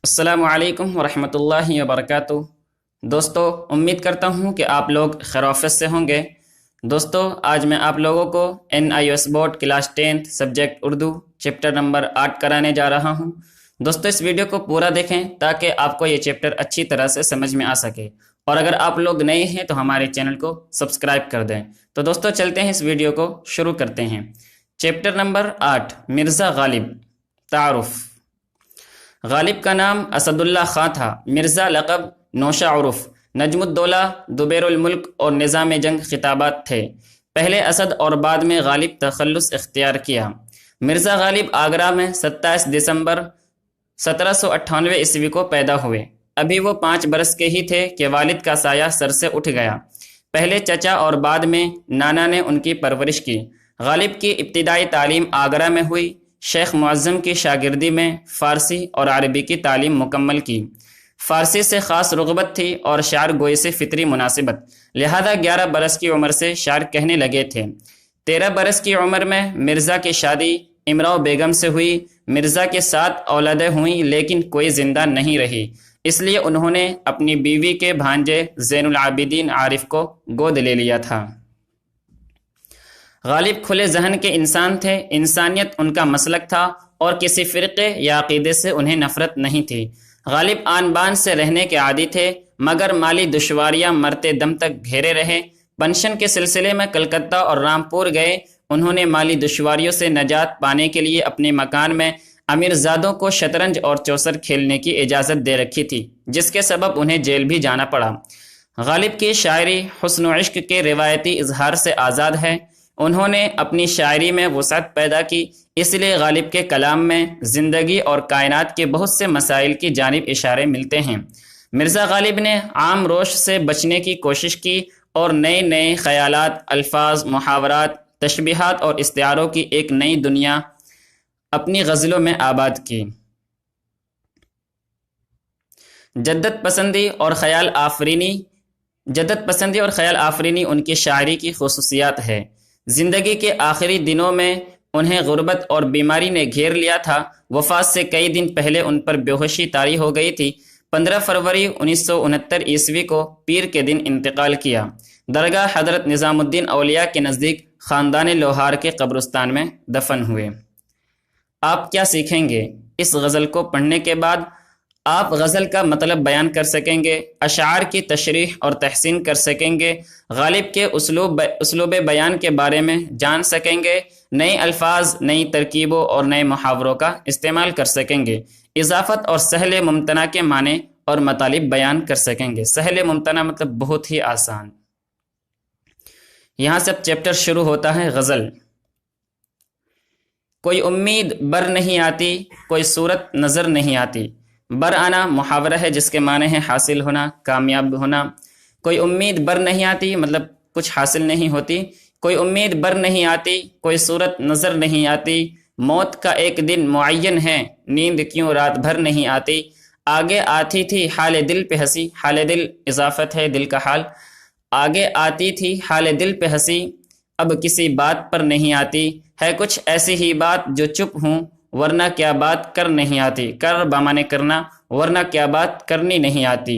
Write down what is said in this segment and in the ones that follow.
السلام علیکم ورحمۃ اللہ وبرکاتہ۔ دوستو، امید کرتا ہوں کہ آپ لوگ خیر و عافیت سے ہوں گے۔ دوستو، آج میں آپ لوگوں کو NIOS board class 10 subject Urdu chapter number 8 کرانے جا رہا ہوں۔ دوستو، اس ویڈیو کو پورا دیکھیں تاکہ آپ کو یہ چیپٹر اچھی طرح سے سمجھ میں آ سکے، اور اگر آپ لوگ نئے ہیں تو ہمارے چینل کو سبسکرائب کر دیں۔ تو دوستو، چلتے ہیں اس ویڈیو کو شروع کرتے ہیں۔ چیپٹر نمبر 8، مرزا غالب، تعارف۔ غالب کا نام اسد اللہ خاں تھا۔ مرزا لقب، نوشہ عرف، نجم الدولہ، دبیر الملک اور نظام جنگ خطابات تھے۔ پہلے اسد اور بعد میں غالب تخلص اختیار کیا۔ مرزا غالب آگرہ میں 27 دسمبر 1798 عیسوی کو پیدا ہوئے۔ ابھی وہ 5 برس کے ہی تھے کہ والد کا سایہ سر سے اٹھ گیا۔ پہلے چچا اور بعد میں نانا نے ان کی پرورش کی۔ غالب کی ابتدائی تعلیم آگرہ میں ہوئی۔ شیخ معظم کی شاگردی میں فارسی اور عربی کی تعلیم مکمل کی۔ فارسی سے خاص رغبت تھی اور شعر گوئی سے فطری مناسبت، لہذا 11 برس کی عمر سے شعر کہنے لگے تھے۔ 13 برس کی عمر میں مرزا کی شادی امراؤ بیگم سے ہوئی۔ مرزا کے 7 اولادیں ہوئیں لیکن کوئی زندہ نہیں رہی، اس لیے انہوں نے اپنی بیوی کے بھانجے زین العابدین عارف کو گود لے لیا تھا۔ غالب کھلے ذہن کے انسان تھے، انسانیت ان کا مسلک تھا اور کسی فرقے یا عقیدے سے انہیں نفرت نہیں تھی۔ غالب آن بان سے رہنے کے عادی تھے، مگر مالی دشواریاں مرتے دم تک گھیرے رہے۔ پنشن کے سلسلے میں کلکتہ اور رامپور گئے۔ انہوں نے مالی دشواریوں سے نجات پانے کے لیے اپنے مکان میں امیر زادوں کو شطرنج اور چوسر کھیلنے کی اجازت دے رکھی تھی، جس کے سبب انہیں جیل بھی جانا پڑا۔ غالب کی شاعری حسن و عشق کے روایتی اظہار سے آزاد ہے۔ انہوں نے اپنی شاعری میں وسعت پیدا کی، اس لیے غالب کے کلام میں زندگی اور کائنات کے بہت سے مسائل کی جانب اشارے ملتے ہیں۔ مرزا غالب نے عام روش سے بچنے کی کوشش کی اور نئے نئے خیالات، الفاظ، محاورات، تشبیہات اور استعاروں کی ایک نئی دنیا اپنی غزلوں میں آباد کی۔ جدت پسندی اور خیال آفرینی ان کی شاعری کی خصوصیات ہے۔ زندگی کے آخری دنوں میں انہیں غربت اور بیماری نے گھیر لیا تھا۔ وفات سے کئی دن پہلے ان پر بے ہوشی طاری ہو گئی تھی۔ 15 فروری 1969 عیسوی کو پیر کے دن انتقال کیا۔ درگاہ حضرت نظام الدین اولیاء کے نزدیک خاندان لوہار کے قبرستان میں دفن ہوئے۔ آپ کیا سیکھیں گے؟ اس غزل کو پڑھنے کے بعد آپ غزل کا مطلب بیان کر سکیں گے، اشعار کی تشریح اور تحسین کر سکیں گے، غالب کے اسلوب بیان کے بارے میں جان سکیں گے، نئے الفاظ، نئی ترکیبوں اور نئے محاوروں کا استعمال کر سکیں گے، اضافت اور سہل ممتنع کے معنی اور مطالب بیان کر سکیں گے۔ سہل ممتنع مطلب بہت ہی آسان۔ یہاں سے چیپٹر شروع ہوتا ہے۔ غزل۔ کوئی امید بر نہیں آتی، کوئی صورت نظر نہیں آتی۔ بر آنا محاورہ ہے جس کے معنی ہے حاصل ہونا، کامیاب ہونا۔ کوئی امید بر نہیں آتی مطلب کچھ حاصل نہیں ہوتی۔ کوئی امید بر نہیں آتی، کوئی صورت نظر نہیں آتی۔ موت کا ایک دن معین ہے، نیند کیوں رات بھر نہیں آتی۔ آگے آتی تھی حال دل پہ ہنسی، حال دل اضافت ہے دل کا حال۔ آگے آتی تھی حال دل پہ ہنسی، اب کسی بات پر نہیں آتی۔ ہے کچھ ایسی ہی بات جو چپ ہوں، ورنہ کیا بات کر نہیں آتی۔ کر بمانے کرنا، ورنہ کیا بات کرنی نہیں آتی۔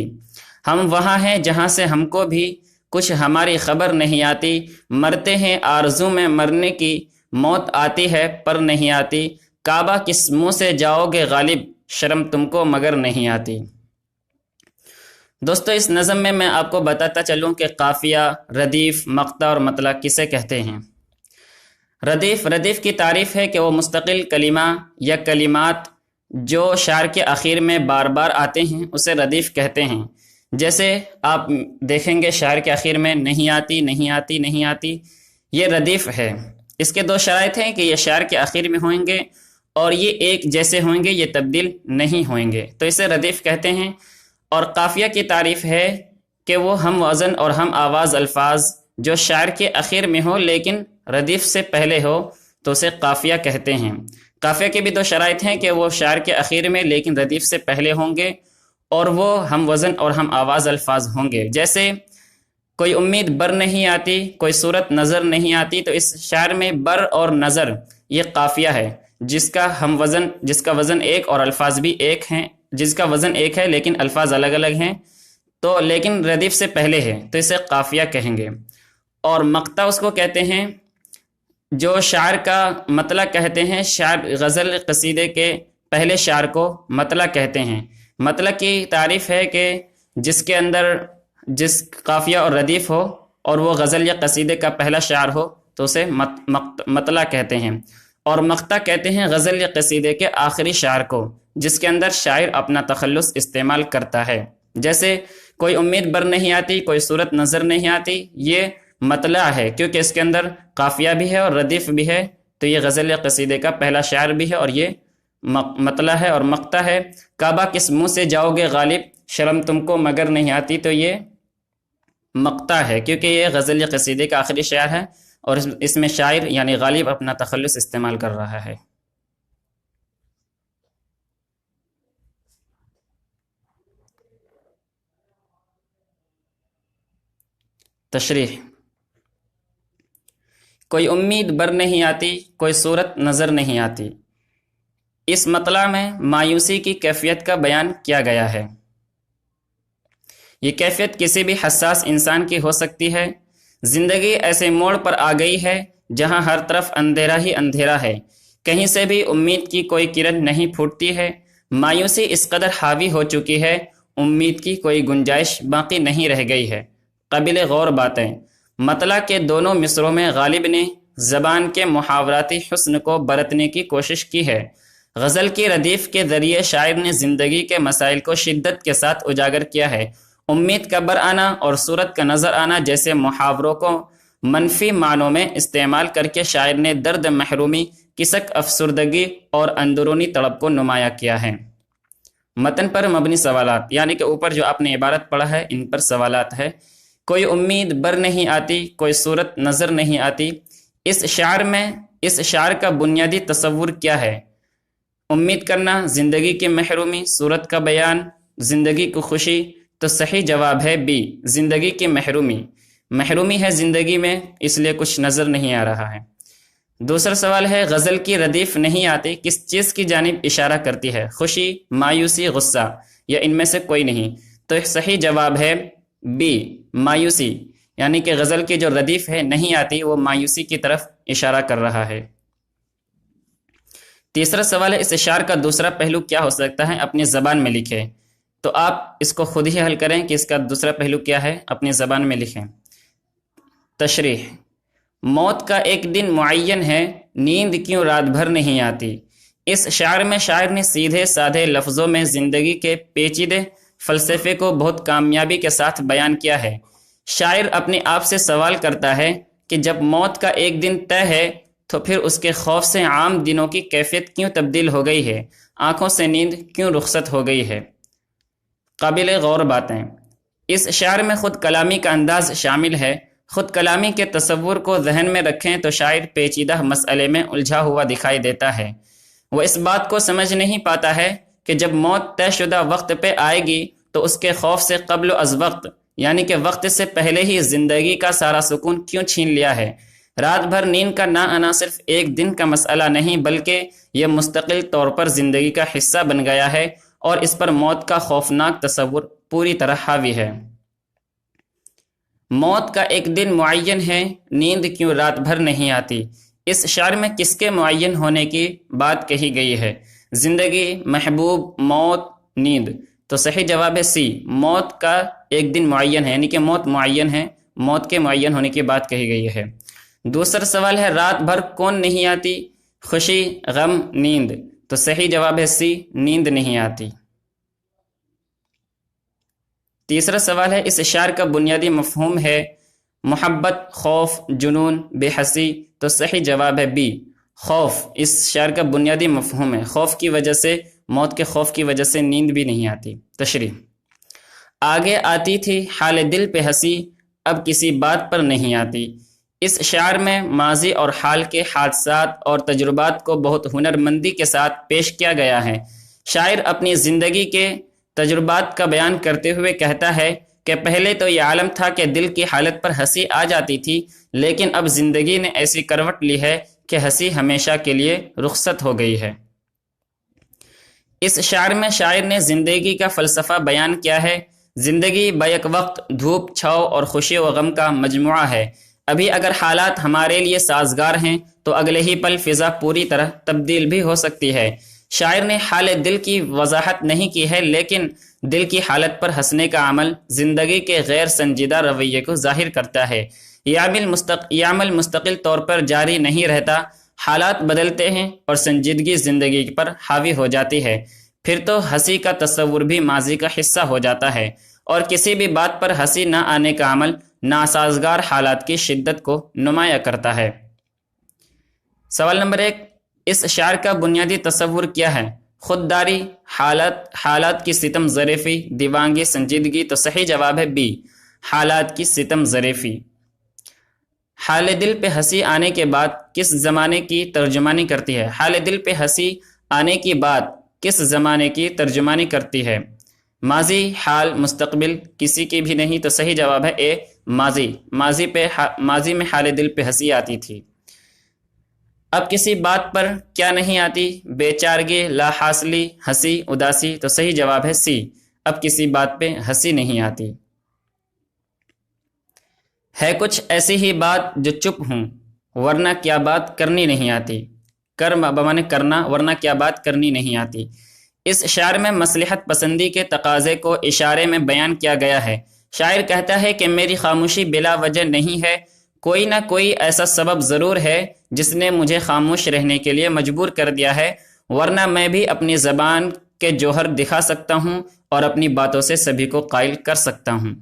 ہم وہاں ہیں جہاں سے ہم کو بھی کچھ ہماری خبر نہیں آتی۔ مرتے ہیں آرزو میں مرنے کی، موت آتی ہے پر نہیں آتی۔ کعبہ کس منہ سے جاؤ گے غالب، شرم تم کو مگر نہیں آتی۔ دوستو، اس نظم میں میں آپ کو بتاتا چلوں کہ قافیہ، ردیف، مقطع اور مطلع کسے کہتے ہیں۔ ردیف کی تعریف ہے کہ وہ مستقل کلمہ یا کلمات جو شعر کے آخر میں بار بار آتے ہیں اسے ردیف کہتے ہیں۔ جیسے آپ دیکھیں گے شعر کے آخر میں نہیں آتی، نہیں آتی، نہیں آتی، یہ ردیف ہے۔ اس کے 2 شرائط ہیں کہ یہ شعر کے آخر میں ہوئیں گے اور یہ ایک جیسے ہوئیں گے، یہ تبدیل نہیں ہوئیں گے، تو اسے ردیف کہتے ہیں۔ اور قافیہ کی تعریف ہے کہ وہ ہم وزن اور ہم آواز الفاظ جو شعر کے آخر میں ہو لیکن ردیف سے پہلے ہو تو اسے قافیہ کہتے ہیں۔ قافیہ کی بھی 2 شرائط ہیں کہ وہ شعر کے آخر میں لیکن ردیف سے پہلے ہوں گے اور وہ ہم وزن اور ہم آواز الفاظ ہوں گے۔ جیسے کوئی امید بر نہیں آتی، کوئی صورت نظر نہیں آتی، تو اس شعر میں بر اور نظر یہ قافیہ ہے جس کا وزن ایک اور الفاظ بھی ایک ہیں، جس کا وزن ایک ہے لیکن الفاظ الگ الگ ہیں، تو لیکن ردیف سے پہلے ہے تو اسے قافیہ کہیں گے۔ اور مقطع اس کو کہتے ہیں جو شاعر کا مطلع کہتے ہیں، شاعر غزل قصیدے کے پہلے شعر کو مطلع کہتے ہیں۔ مطلع کی تعریف ہے کہ جس کے اندر جس قافیہ اور ردیف ہو اور وہ غزل یا قصیدے کا پہلا شعر ہو تو اسے مطلع کہتے ہیں۔ اور مقطع کہتے ہیں غزل یا قصیدے کے آخری شعر کو جس کے اندر شاعر اپنا تخلص استعمال کرتا ہے، جیسے کوئی امید بر نہیں آتی، کوئی صورت نظر نہیں آتی، یہ مطلع ہے کیونکہ اس کے اندر قافیہ بھی ہے اور ردیف بھی ہے، تو یہ غزل یا قصیدے کا پہلا شعر بھی ہے اور یہ مطلع ہے۔ اور مقطع ہے کعبہ کس منہ سے جاؤ گے غالب، شرم تم کو مگر نہیں آتی، تو یہ مقطع ہے کیونکہ یہ غزل یا قصیدے کا آخری شعر ہے اور اس میں شاعر یعنی غالب اپنا تخلص استعمال کر رہا ہے۔ تشریح: کوئی امید بر نہیں آتی، کوئی صورت نظر نہیں آتی، اس مطلع میں مایوسی کی کیفیت کا بیان کیا گیا ہے۔ یہ کیفیت کسی بھی حساس انسان کی ہو سکتی ہے۔ زندگی ایسے موڑ پر آ گئی ہے جہاں ہر طرف اندھیرا ہی اندھیرا ہے، کہیں سے بھی امید کی کوئی کرن نہیں پھوٹتی ہے، مایوسی اس قدر حاوی ہو چکی ہے، امید کی کوئی گنجائش باقی نہیں رہ گئی ہے۔ قابل غور باتیں: مطلع کے دونوں مصروں میں غالب نے زبان کے محاوراتی حسن کو برتنے کی کوشش کی ہے۔ غزل کی ردیف کے ذریعے شاعر نے زندگی کے مسائل کو شدت کے ساتھ اجاگر کیا ہے۔ امید کا بر آنا اور صورت کا نظر آنا جیسے محاوروں کو منفی معنوں میں استعمال کر کے شاعر نے درد محرومی، کسک افسردگی اور اندرونی تڑپ کو نمایاں کیا ہے۔ متن پر مبنی سوالات، یعنی کہ اوپر جو آپ نے عبارت پڑھا ہے ان پر سوالات ہے۔ کوئی امید بر نہیں آتی، کوئی صورت نظر نہیں آتی، اس شعر کا بنیادی تصور کیا ہے؟ امید کرنا، زندگی کی محرومی، صورت کا بیان، زندگی کی خوشی، تو صحیح جواب ہے بی، زندگی کی محرومی ہے زندگی میں، اس لیے کچھ نظر نہیں آ رہا ہے۔ دوسرا سوال ہے غزل کی ردیف نہیں آتی کس چیز کی جانب اشارہ کرتی ہے؟ خوشی، مایوسی، غصہ، یا ان میں سے کوئی نہیں؟ تو صحیح جواب ہے بی، مایوسی، یعنی کہ غزل کی جو ردیف ہے نہیں آتی وہ مایوسی کی طرف اشارہ کر رہا ہے۔ تیسرا سوال ہے اس اشعار کا دوسرا پہلو کیا ہو سکتا ہے؟ اپنی زبان میں لکھیں۔ تو آپ اس کو خود ہی حل کریں کہ اس کا دوسرا پہلو کیا ہے، اپنی زبان میں لکھیں۔ تشریح: موت کا ایک دن معین ہے، نیند کیوں رات بھر نہیں آتی، اس شعر میں شاعر نے سیدھے سادھے لفظوں میں زندگی کے پیچیدے فلسفے کو بہت کامیابی کے ساتھ بیان کیا ہے۔ شاعر اپنے آپ سے سوال کرتا ہے کہ جب موت کا ایک دن طے ہے تو پھر اس کے خوف سے عام دنوں کی کیفیت کیوں تبدیل ہو گئی ہے، آنکھوں سے نیند کیوں رخصت ہو گئی ہے۔ قابل غور باتیں: اس شعر میں خود کلامی کا انداز شامل ہے۔ خود کلامی کے تصور کو ذہن میں رکھیں تو شاعر پیچیدہ مسئلے میں الجھا ہوا دکھائی دیتا ہے۔ وہ اس بات کو سمجھ نہیں پاتا ہے کہ جب موت طے شدہ وقت پہ آئے گی تو اس کے خوف سے قبل و از وقت، یعنی کہ وقت سے پہلے ہی زندگی کا سارا سکون کیوں چھین لیا ہے۔ رات بھر نیند کا نہ آنا صرف ایک دن کا مسئلہ نہیں بلکہ یہ مستقل طور پر زندگی کا حصہ بن گیا ہے اور اس پر موت کا خوفناک تصور پوری طرح حاوی ہے۔ موت کا ایک دن معین ہے، نیند کیوں رات بھر نہیں آتی، اس شعر میں کس کے معین ہونے کی بات کہی گئی ہے؟ زندگی، محبوب، موت، نیند۔ تو صحیح جواب ہے سی، موت کا ایک دن معین ہے، یعنی کہ موت معین ہے، موت کے معین ہونے کی بات کہی گئی ہے۔ دوسرا سوال ہے رات بھر کون نہیں آتی، خوشی، غم، نیند۔ تو صحیح جواب ہے سی، نیند نہیں آتی۔ تیسرا سوال ہے اس شعر کا بنیادی مفہوم ہے محبت، خوف، جنون، بے حسی۔ تو صحیح جواب ہے بی، خوف اس شعر کا بنیادی مفہوم ہے۔ خوف کی وجہ سے، موت کے خوف کی وجہ سے نیند بھی نہیں آتی۔ تشریح: آگے آتی تھی حال دل پہ ہنسی، اب کسی بات پر نہیں آتی۔ اس شعر میں ماضی اور حال کے حادثات اور تجربات کو بہت ہنرمندی کے ساتھ پیش کیا گیا ہے۔ شاعر اپنی زندگی کے تجربات کا بیان کرتے ہوئے کہتا ہے کہ پہلے تو یہ عالم تھا کہ دل کی حالت پر ہنسی آ جاتی تھی، لیکن اب زندگی نے ایسی کروٹ لی ہے کہ ہنسی ہمیشہ کے لیے رخصت ہو گئی ہے۔ اس شعر میں شاعر نے زندگی کا فلسفہ بیان کیا ہے۔ زندگی بیک وقت دھوپ چھاؤ اور خوشی و غم کا مجموعہ ہے۔ ابھی اگر حالات ہمارے لیے سازگار ہیں تو اگلے ہی پل فضا پوری طرح تبدیل بھی ہو سکتی ہے۔ شاعر نے حال دل کی وضاحت نہیں کی ہے، لیکن دل کی حالت پر ہنسنے کا عمل زندگی کے غیر سنجیدہ رویے کو ظاہر کرتا ہے۔ یہ عمل مستقل طور پر جاری نہیں رہتا، حالات بدلتے ہیں اور سنجیدگی زندگی پر حاوی ہو جاتی ہے، پھر تو ہنسی کا تصور بھی ماضی کا حصہ ہو جاتا ہے، اور کسی بھی بات پر ہنسی نہ آنے کا عمل ناسازگار حالات کی شدت کو نمایاں کرتا ہے۔ سوال نمبر 1، اس شعر کا بنیادی تصور کیا ہے؟ خودداری، حالات کی ستم ظریفی، دیوانگی، سنجیدگی۔ تو صحیح جواب ہے بی، حالات کی ستم ظریفی۔ حال دل پہ ہنسی آنے کے بعد کس زمانے کی ترجمانی کرتی ہے؟ حال دل پہ ہنسی آنے کی بات کس زمانے کی ترجمانی کرتی ہے؟ ماضی، حال، مستقبل، کسی کی بھی نہیں۔ تو صحیح جواب ہے اے، ماضی۔ ماضی میں حال دل پہ ہنسی آتی تھی۔ اب کسی بات پر کیا نہیں آتی؟ بے چارگی، لا حاصلی، ہنسی، اداسی۔ تو صحیح جواب ہے سی، اب کسی بات پہ ہنسی نہیں آتی۔ ہے کچھ ایسی ہی بات جو چپ ہوں، ورنہ کیا بات کرنی نہیں آتی۔ بمانے کرنا، ورنہ کیا بات کرنی نہیں آتی۔ اس شعر میں مصلحت پسندی کے تقاضے کو اشارے میں بیان کیا گیا ہے۔ شاعر کہتا ہے کہ میری خاموشی بلا وجہ نہیں ہے، کوئی نہ کوئی ایسا سبب ضرور ہے جس نے مجھے خاموش رہنے کے لیے مجبور کر دیا ہے، ورنہ میں بھی اپنی زبان کے جوہر دکھا سکتا ہوں اور اپنی باتوں سے سبھی کو قائل کر سکتا ہوں۔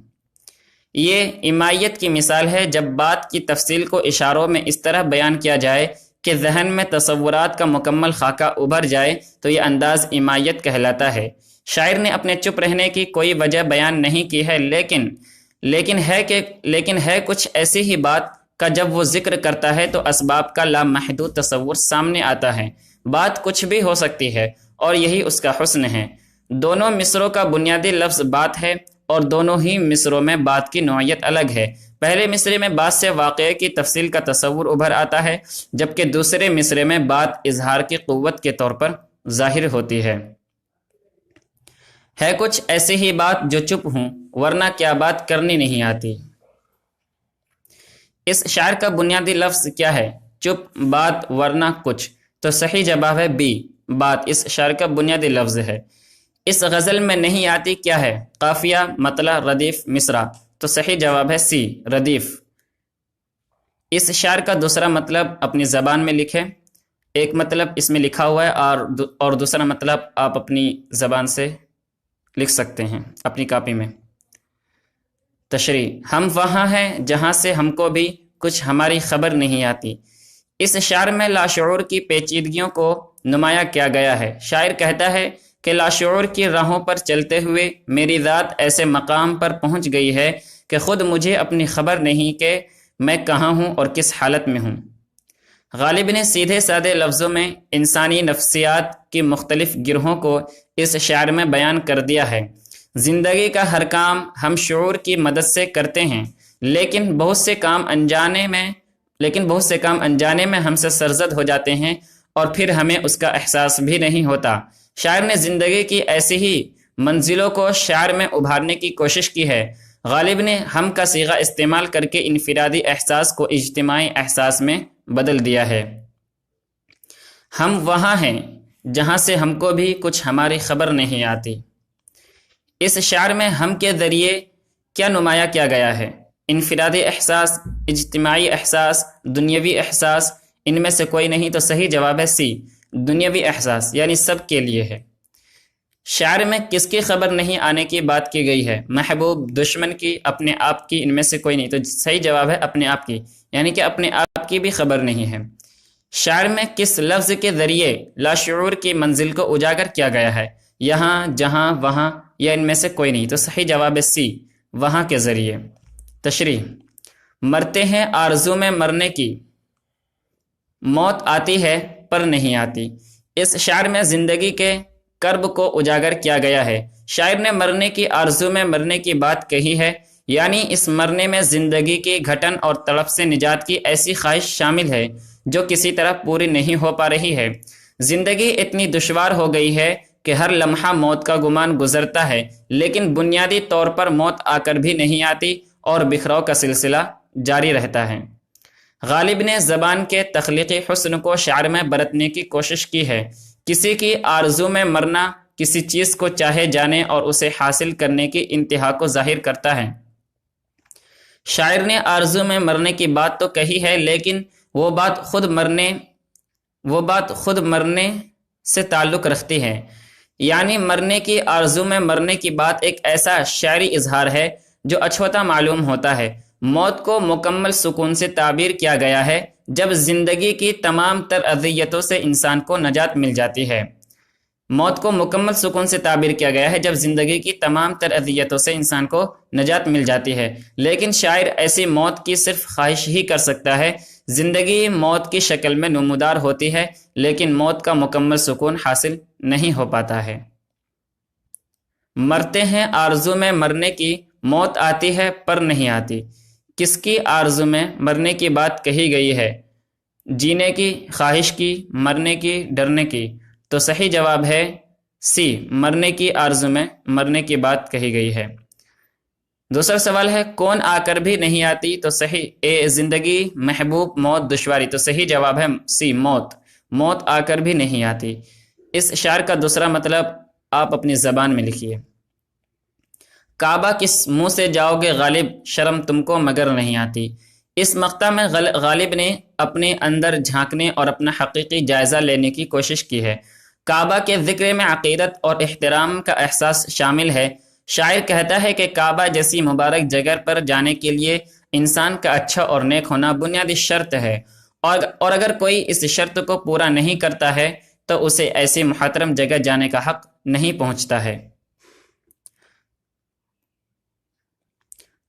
یہ امائیت کی مثال ہے، جب بات کی تفصیل کو اشاروں میں اس طرح بیان کیا جائے کہ ذہن میں تصورات کا مکمل خاکہ ابھر جائے تو یہ انداز امائیت کہلاتا ہے۔ شاعر نے اپنے چپ رہنے کی کوئی وجہ بیان نہیں کی ہے، لیکن ہے کچھ ایسی ہی بات کا جب وہ ذکر کرتا ہے تو اسباب کا لامحدود تصور سامنے آتا ہے۔ بات کچھ بھی ہو سکتی ہے اور یہی اس کا حسن ہے۔ دونوں مصروں کا بنیادی لفظ بات ہے اور دونوں ہی مصروں میں بات کی نوعیت الگ ہے۔ پہلے مصرے میں بات سے واقعے کی تفصیل کا تصور ابھر آتا ہے، جبکہ دوسرے مصرے میں بات اظہار کی قوت کے طور پر ظاہر ہوتی ہے۔ ہے کچھ ایسی ہی بات جو چپ ہوں، ورنہ کیا بات کرنی نہیں آتی۔ اس شعر کا بنیادی لفظ کیا ہے؟ چپ، بات، ورنہ، کچھ۔ تو صحیح جواب ہے بی، بات اس شعر کا بنیادی لفظ ہے۔ اس غزل میں نہیں آتی کیا ہے؟ قافیہ، مطلع، ردیف، مصرع۔ تو صحیح جواب ہے سی، ردیف۔ اس شعر کا دوسرا مطلب اپنی زبان میں لکھیں۔ ایک مطلب اس میں لکھا ہوا ہے اور دوسرا مطلب آپ اپنی زبان سے لکھ سکتے ہیں اپنی کاپی میں۔ تشریح: ہم وہاں ہیں جہاں سے ہم کو بھی کچھ ہماری خبر نہیں آتی۔ اس شعر میں لاشعور کی پیچیدگیوں کو نمایاں کیا گیا ہے۔ شاعر کہتا ہے کہ لاشعور کی راہوں پر چلتے ہوئے میری ذات ایسے مقام پر پہنچ گئی ہے کہ خود مجھے اپنی خبر نہیں کہ میں کہاں ہوں اور کس حالت میں ہوں۔ غالب نے سیدھے سادے لفظوں میں انسانی نفسیات کی مختلف گروہوں کو اس شعر میں بیان کر دیا ہے۔ زندگی کا ہر کام ہم شعور کی مدد سے کرتے ہیں، لیکن بہت سے کام انجانے میں ہم سے سرزد ہو جاتے ہیں اور پھر ہمیں اس کا احساس بھی نہیں ہوتا۔ شاعر نے زندگی کی ایسی ہی منزلوں کو شعر میں ابھارنے کی کوشش کی ہے۔ غالب نے ہم کا صیغہ استعمال کر کے انفرادی احساس کو اجتماعی احساس میں بدل دیا ہے۔ ہم وہاں ہیں جہاں سے ہم کو بھی کچھ ہماری خبر نہیں آتی۔ اس شعر میں ہم کے ذریعے کیا نمایاں کیا گیا ہے؟ انفرادی احساس، اجتماعی احساس، دنیاوی احساس۔ ان میں سے کوئی نہیں۔ تو صحیح جواب ہے سی، دنیاوی احساس، یعنی سب کے لیے ہے۔ شعر میں کس کی خبر نہیں آنے کی بات کی گئی ہے؟ محبوب، دشمن کی، اپنے آپ کی۔ ان میں سے کوئی نہیں۔ تو صحیح جواب ہے اپنے آپ کی، یعنی کہ اپنے آپ کی بھی خبر نہیں ہے۔ شعر میں کس لفظ کے ذریعے لاشعور کی منزل کو اجاگر کیا گیا ہے؟ یہاں، جہاں، وہاں، یا ان میں سے کوئی نہیں۔ تو صحیح جواب ہے سی، وہاں کے ذریعے۔ تشریح: مرتے ہیں آرزو میں مرنے کی، موت آتی ہے پر نہیں آتی۔ اس شعر میں زندگی کے کرب کو اجاگر کیا گیا ہے۔ شاعر نے مرنے کی آرزو میں مرنے کی بات کہی ہے، یعنی اس مرنے میں زندگی کی گھٹن اور تڑپ سے نجات کی ایسی خواہش شامل ہے جو کسی طرح پوری نہیں ہو پا رہی ہے۔ زندگی اتنی دشوار ہو گئی ہے کہ ہر لمحہ موت کا گمان گزرتا ہے، لیکن بنیادی طور پر موت آ کر بھی نہیں آتی اور بکھراؤ کا سلسلہ جاری رہتا ہے۔ غالب نے زبان کے تخلیقی حسن کو شعر میں برتنے کی کوشش کی ہے۔ کسی کی آرزو میں مرنا کسی چیز کو چاہے جانے اور اسے حاصل کرنے کی انتہا کو ظاہر کرتا ہے۔ شاعر نے آرزو میں مرنے کی بات تو کہی ہے، لیکن وہ بات خود مرنے سے تعلق رکھتی ہے، یعنی مرنے کی آرزو میں مرنے کی بات ایک ایسا شعری اظہار ہے جو اچھوتا معلوم ہوتا ہے۔ موت کو مکمل سکون سے تعبیر کیا گیا ہے جب زندگی کی تمام تر اذیتوں سے انسان کو نجات مل جاتی ہے۔ موت کو مکمل سکون سے تعبیر کیا گیا ہے جب زندگی کی تمام تر اذیتوں سے انسان کو نجات مل جاتی ہے، لیکن شاعر ایسی موت کی صرف خواہش ہی کر سکتا ہے۔ زندگی موت کی شکل میں نمودار ہوتی ہے، لیکن موت کا مکمل سکون حاصل نہیں ہو پاتا ہے۔ مرتے ہیں آرزو میں مرنے کی، موت آتی ہے پر نہیں آتی۔ کس کی آرزو میں مرنے کی بات کہی گئی ہے؟ جینے کی، خواہش کی، مرنے کی، ڈرنے کی؟ تو صحیح جواب ہے سی، مرنے کی آرزو میں مرنے کی بات کہی گئی ہے۔ دوسرا سوال ہے کون آ کر بھی نہیں آتی؟ تو صحیح اے، زندگی، محبوب، موت، دشواری۔ تو صحیح جواب ہے سی، موت۔ موت آ کر بھی نہیں آتی۔ اس اشعار کا دوسرا مطلب آپ اپنی زبان میں لکھیے۔ کعبہ کس منہ سے جاؤ گے غالب، شرم تم کو مگر نہیں آتی۔ اس مقطع میں غالب نے اپنے اندر جھانکنے اور اپنا حقیقی جائزہ لینے کی کوشش کی ہے۔ کعبہ کے ذکر میں عقیدت اور احترام کا احساس شامل ہے۔ شاعر کہتا ہے کہ کعبہ جیسی مبارک جگہ پر جانے کے لیے انسان کا اچھا اور نیک ہونا بنیادی شرط ہے، اور اگر کوئی اس شرط کو پورا نہیں کرتا ہے تو اسے ایسی محترم جگہ جانے کا حق نہیں پہنچتا ہے۔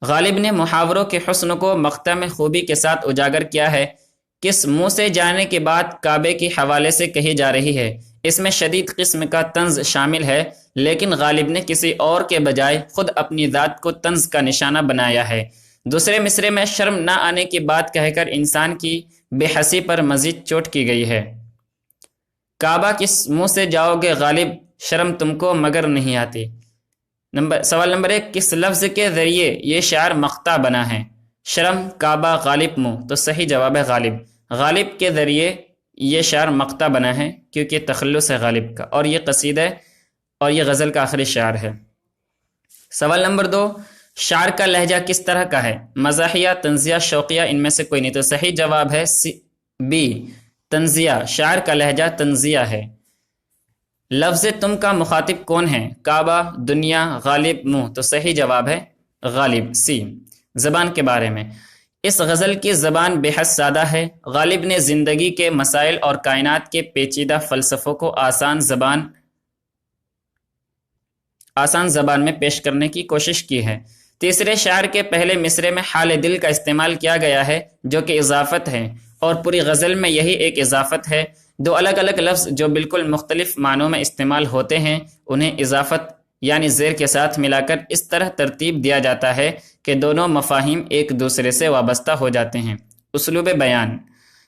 غالب نے محاوروں کے حسن کو مقطع میں خوبی کے ساتھ اجاگر کیا ہے۔ کس منہ سے جانے کی بات کعبے کے حوالے سے کہی جا رہی ہے۔ اس میں شدید قسم کا طنز شامل ہے، لیکن غالب نے کسی اور کے بجائے خود اپنی ذات کو طنز کا نشانہ بنایا ہے۔ دوسرے مصرے میں شرم نہ آنے کی بات کہہ کر انسان کی بے حسی پر مزید چوٹ کی گئی ہے۔ کعبہ کس منہ سے جاؤ گے غالب، شرم تم کو مگر نہیں آتی۔ سوال نمبر 1، کس لفظ کے ذریعے یہ شعر مقطع بنا ہے؟ شرم، کعبہ، غالب، منہ۔ تو صحیح جواب ہے غالب۔ غالب کے ذریعے یہ شعر مقطع بنا ہے کیونکہ تخلص ہے غالب کا، اور یہ قصیدہ اور یہ غزل کا آخری شعر ہے۔ سوال نمبر 2، شعر کا لہجہ کس طرح کا ہے؟ مزاحیہ، طنزیہ، شوقیہ، ان میں سے کوئی نہیں۔ تو صحیح جواب ہے بی، طنزیہ۔ شعر کا لہجہ طنزیہ ہے۔ لفظ تم کا مخاطب کون ہے؟ کعبہ، دنیا، غالب، منہ۔ تو صحیح جواب ہے غالب، سی۔ زبان کے بارے میں، اس غزل کی زبان بے حد سادہ ہے۔ غالب نے زندگی کے مسائل اور کائنات کے پیچیدہ فلسفوں کو آسان زبان میں پیش کرنے کی کوشش کی ہے۔ تیسرے شعر کے پہلے مصرے میں حال دل کا استعمال کیا گیا ہے جو کہ اضافت ہے، اور پوری غزل میں یہی ایک اضافت ہے۔ دو الگ الگ لفظ جو بالکل مختلف معنوں میں استعمال ہوتے ہیں انہیں اضافت یعنی زیر کے ساتھ ملا کر اس طرح ترتیب دیا جاتا ہے کہ دونوں مفاہیم ایک دوسرے سے وابستہ ہو جاتے ہیں۔ اسلوب بیان،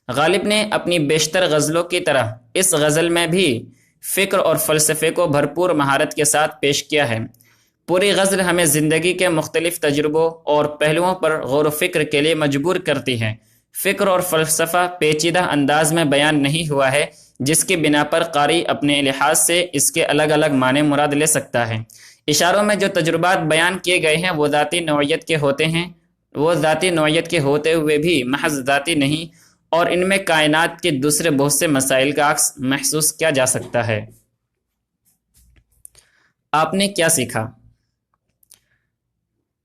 غالب نے اپنی بیشتر غزلوں کی طرح اس غزل میں بھی فکر اور فلسفے کو بھرپور مہارت کے ساتھ پیش کیا ہے۔ پوری غزل ہمیں زندگی کے مختلف تجربوں اور پہلوؤں پر غور و فکر کے لیے مجبور کرتی ہے۔ فکر اور فلسفہ پیچیدہ انداز میں بیان نہیں ہوا ہے جس کی بنا پر قاری اپنے لحاظ سے اس کے الگ الگ معنی مراد لے سکتا ہے۔ اشاروں میں جو تجربات بیان کیے گئے ہیں وہ ذاتی نوعیت کے ہوتے ہوئے بھی محض ذاتی نہیں، اور ان میں کائنات کے دوسرے بہت سے مسائل کا عکس محسوس کیا جا سکتا ہے۔ آپ نے کیا سیکھا؟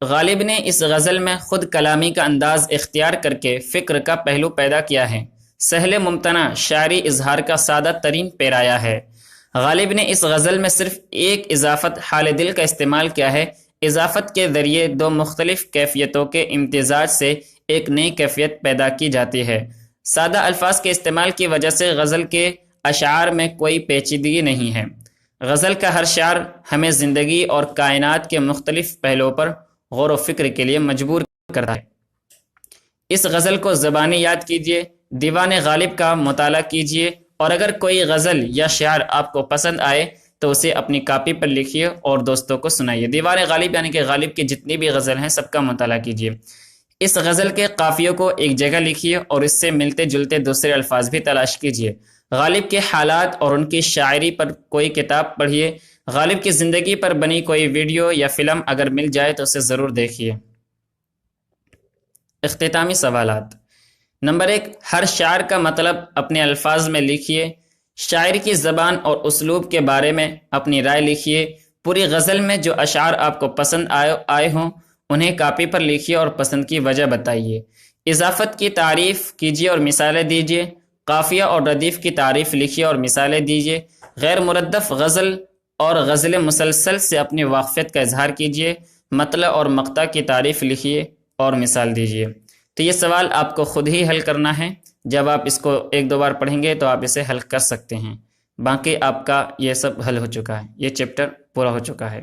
غالب نے اس غزل میں خود کلامی کا انداز اختیار کر کے فکر کا پہلو پیدا کیا ہے۔ سہل ممتنع شاعری اظہار کا سادہ ترین پیرایا ہے۔ غالب نے اس غزل میں صرف ایک اضافت حال دل کا استعمال کیا ہے۔ اضافت کے ذریعے دو مختلف کیفیتوں کے امتزاج سے ایک نئی کیفیت پیدا کی جاتی ہے۔ سادہ الفاظ کے استعمال کی وجہ سے غزل کے اشعار میں کوئی پیچیدگی نہیں ہے۔ غزل کا ہر شعر ہمیں زندگی اور کائنات کے مختلف پہلوؤں پر غور و فکر کے لیے مجبور کرتا ہے۔ اس غزل کو زبانی یاد کیجیے، دیوان غالب کا مطالعہ کیجیے، اور اگر کوئی غزل یا شعر آپ کو پسند آئے تو اسے اپنی کاپی پر لکھیے اور دوستوں کو سنائیے۔ دیوار غالب یعنی کہ غالب کی جتنی بھی غزل ہیں سب کا مطالعہ کیجیے۔ اس غزل کے قافیوں کو ایک جگہ لکھیے اور اس سے ملتے جلتے دوسرے الفاظ بھی تلاش کیجیے۔ غالب کے حالات اور ان کی شاعری پر کوئی کتاب پڑھیے۔ غالب کی زندگی پر بنی کوئی ویڈیو یا فلم اگر مل جائے تو اسے ضرور دیکھیے۔ اختتامی سوالات۔ نمبر 1، ہر شاعر کا مطلب اپنے الفاظ میں لکھیے۔ شاعر کی زبان اور اسلوب کے بارے میں اپنی رائے لکھیے۔ پوری غزل میں جو اشعار آپ کو پسند آئے ہوں انہیں کاپی پر لکھیے اور پسند کی وجہ بتائیے۔ اضافت کی تعریف کیجیے اور مثالیں دیجیے۔ قافیہ اور ردیف کی تعریف لکھیے اور مثالیں دیجیے۔ غیر مردف غزل اور غزل مسلسل سے اپنی واقفیت کا اظہار کیجیے۔ مطلع اور مقطع کی تعریف لکھیے اور مثال دیجیے۔ تو یہ سوال آپ کو خود ہی حل کرنا ہے۔ جب آپ اس کو 1-2 بار پڑھیں گے تو آپ اسے حل کر سکتے ہیں۔ باقی آپ کا یہ سب حل ہو چکا ہے، یہ چیپٹر پورا ہو چکا ہے۔